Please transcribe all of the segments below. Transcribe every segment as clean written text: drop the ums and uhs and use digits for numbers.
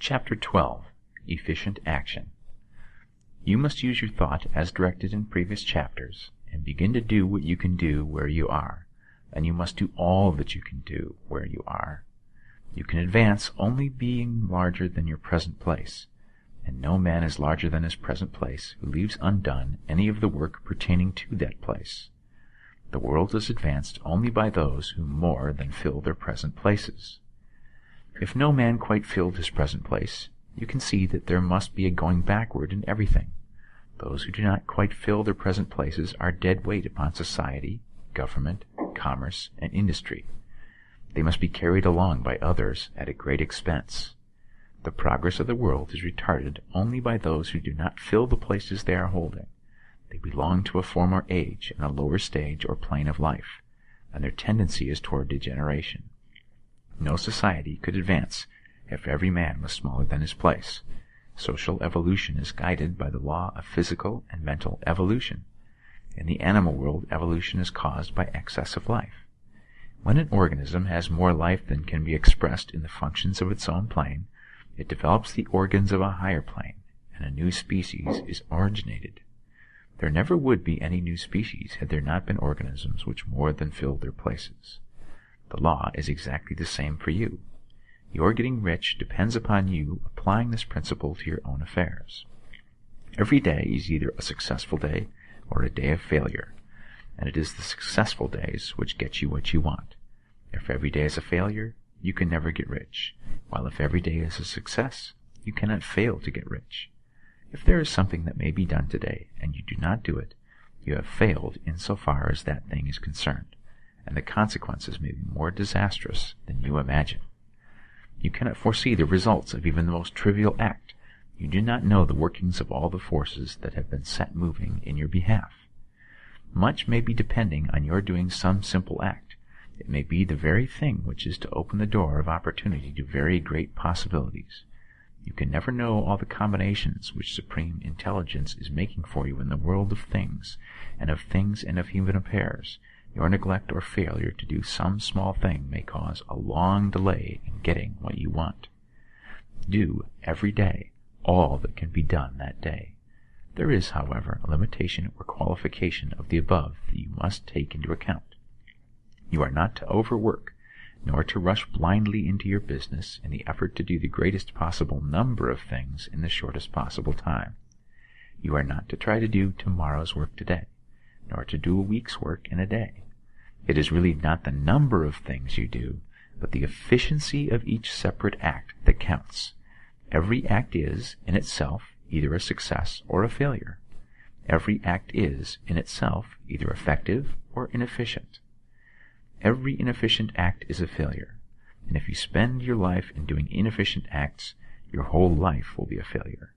Chapter 12. Efficient Action. You must use your thought as directed in previous chapters, and begin to do what you can do where you are, and you must do all that you can do where you are. You can advance only being larger than your present place, and no man is larger than his present place who leaves undone any of the work pertaining to that place. The world is advanced only by those who more than fill their present places. If no man quite filled his present place, you can see that there must be a going backward in everything. Those who do not quite fill their present places are dead weight upon society, government, commerce, and industry. They must be carried along by others at a great expense. The progress of the world is retarded only by those who do not fill the places they are holding. They belong to a former age and a lower stage or plane of life, and their tendency is toward degeneration. No society could advance if every man was smaller than his place. Social evolution is guided by the law of physical and mental evolution. In the animal world, evolution is caused by excess of life. When an organism has more life than can be expressed in the functions of its own plane, it develops the organs of a higher plane, and a new species is originated. There never would be any new species had there not been organisms which more than filled their places. The law is exactly the same for you. Your getting rich depends upon you applying this principle to your own affairs. Every day is either a successful day or a day of failure, and it is the successful days which get you what you want. If every day is a failure, you can never get rich, while if every day is a success, you cannot fail to get rich. If there is something that may be done today, and you do not do it, you have failed in so far as that thing is concerned, and the consequences may be more disastrous than you imagine. You cannot foresee the results of even the most trivial act. You do not know the workings of all the forces that have been set moving in your behalf. Much may be depending on your doing some simple act. It may be the very thing which is to open the door of opportunity to very great possibilities. You can never know all the combinations which supreme intelligence is making for you in the world of things and of human affairs. Your neglect or failure to do some small thing may cause a long delay in getting what you want. Do, every day, all that can be done that day. There is, however, a limitation or qualification of the above that you must take into account. You are not to overwork, nor to rush blindly into your business in the effort to do the greatest possible number of things in the shortest possible time. You are not to try to do tomorrow's work today, nor to do a week's work in a day. It is really not the number of things you do, but the efficiency of each separate act that counts. Every act is, in itself, either a success or a failure. Every act is, in itself, either effective or inefficient. Every inefficient act is a failure, and if you spend your life in doing inefficient acts, your whole life will be a failure.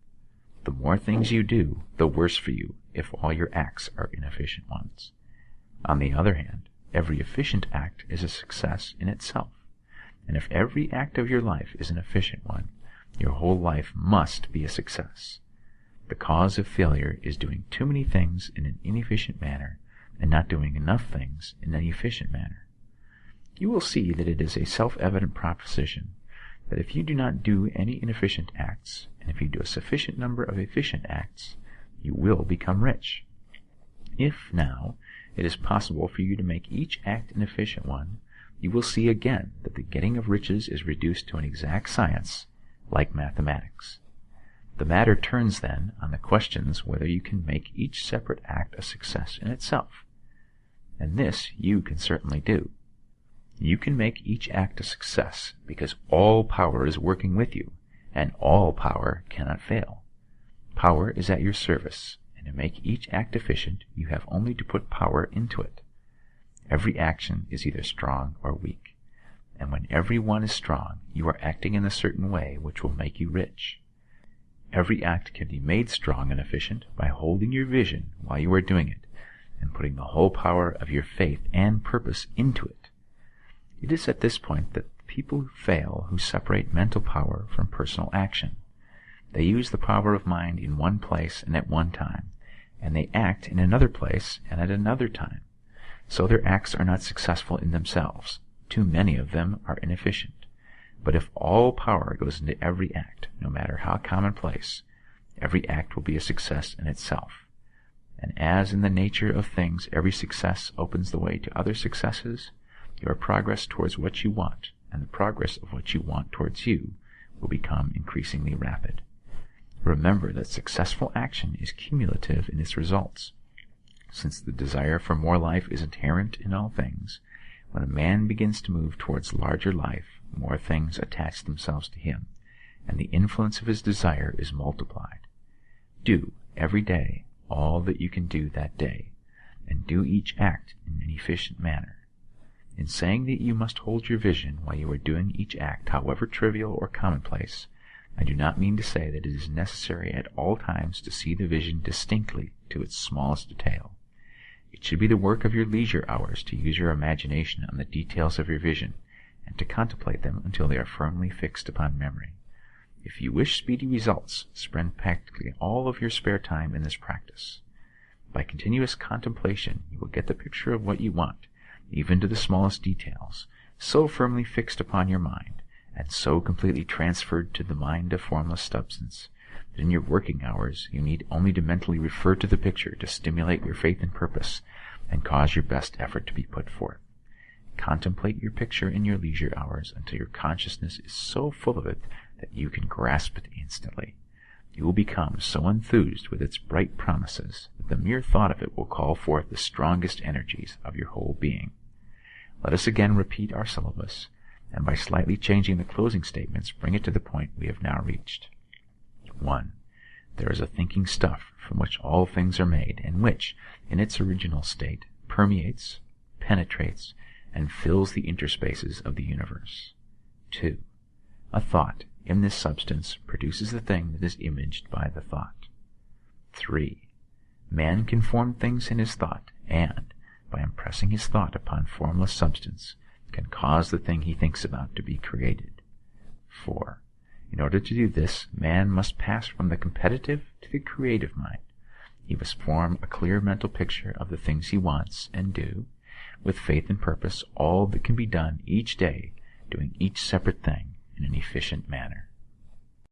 The more things you do, the worse for you if all your acts are inefficient ones. On the other hand, every efficient act is a success in itself, and if every act of your life is an efficient one, your whole life must be a success. The cause of failure is doing too many things in an inefficient manner and not doing enough things in an efficient manner. You will see that it is a self-evident proposition that if you do not do any inefficient acts, and if you do a sufficient number of efficient acts, you will become rich. If, now, it is possible for you to make each act an efficient one, you will see again that the getting of riches is reduced to an exact science, like mathematics. The matter turns, then, on the questions whether you can make each separate act a success in itself. And this you can certainly do. You can make each act a success because all power is working with you, and all power cannot fail. Power is at your service, and to make each act efficient, you have only to put power into it. Every action is either strong or weak, and when every one is strong, you are acting in a certain way which will make you rich. Every act can be made strong and efficient by holding your vision while you are doing it, and putting the whole power of your faith and purpose into it. It is at this point that people fail who separate mental power from personal action. They use the power of mind in one place and at one time, and they act in another place and at another time. So their acts are not successful in themselves. Too many of them are inefficient. But if all power goes into every act, no matter how commonplace, every act will be a success in itself. And as in the nature of things every success opens the way to other successes, your progress towards what you want, and the progress of what you want towards you, will become increasingly rapid. Remember that successful action is cumulative in its results. Since the desire for more life is inherent in all things, when a man begins to move towards larger life, more things attach themselves to him, and the influence of his desire is multiplied. Do, every day, all that you can do that day, and do each act in an efficient manner. In saying that you must hold your vision while you are doing each act, however trivial or commonplace, I do not mean to say that it is necessary at all times to see the vision distinctly to its smallest detail. It should be the work of your leisure hours to use your imagination on the details of your vision, and to contemplate them until they are firmly fixed upon memory. If you wish speedy results, spend practically all of your spare time in this practice. By continuous contemplation, you will get the picture of what you want, even to the smallest details, so firmly fixed upon your mind, and so completely transferred to the mind of formless substance, that in your working hours you need only to mentally refer to the picture to stimulate your faith and purpose, and cause your best effort to be put forth. Contemplate your picture in your leisure hours until your consciousness is so full of it that you can grasp it instantly. You will become so enthused with its bright promises that the mere thought of it will call forth the strongest energies of your whole being. Let us again repeat our syllabus, and by slightly changing the closing statements, bring it to the point we have now reached. 1. There is a thinking stuff from which all things are made, and which, in its original state, permeates, penetrates, and fills the interspaces of the universe. 2. A thought in this substance produces the thing that is imaged by the thought. 3. Man can form things in his thought, and, by impressing his thought upon formless substance, can cause the thing he thinks about to be created. 4. In order to do this, man must pass from the competitive to the creative mind. He must form a clear mental picture of the things he wants, and do, with faith and purpose, all that can be done each day, doing each separate thing in an efficient manner.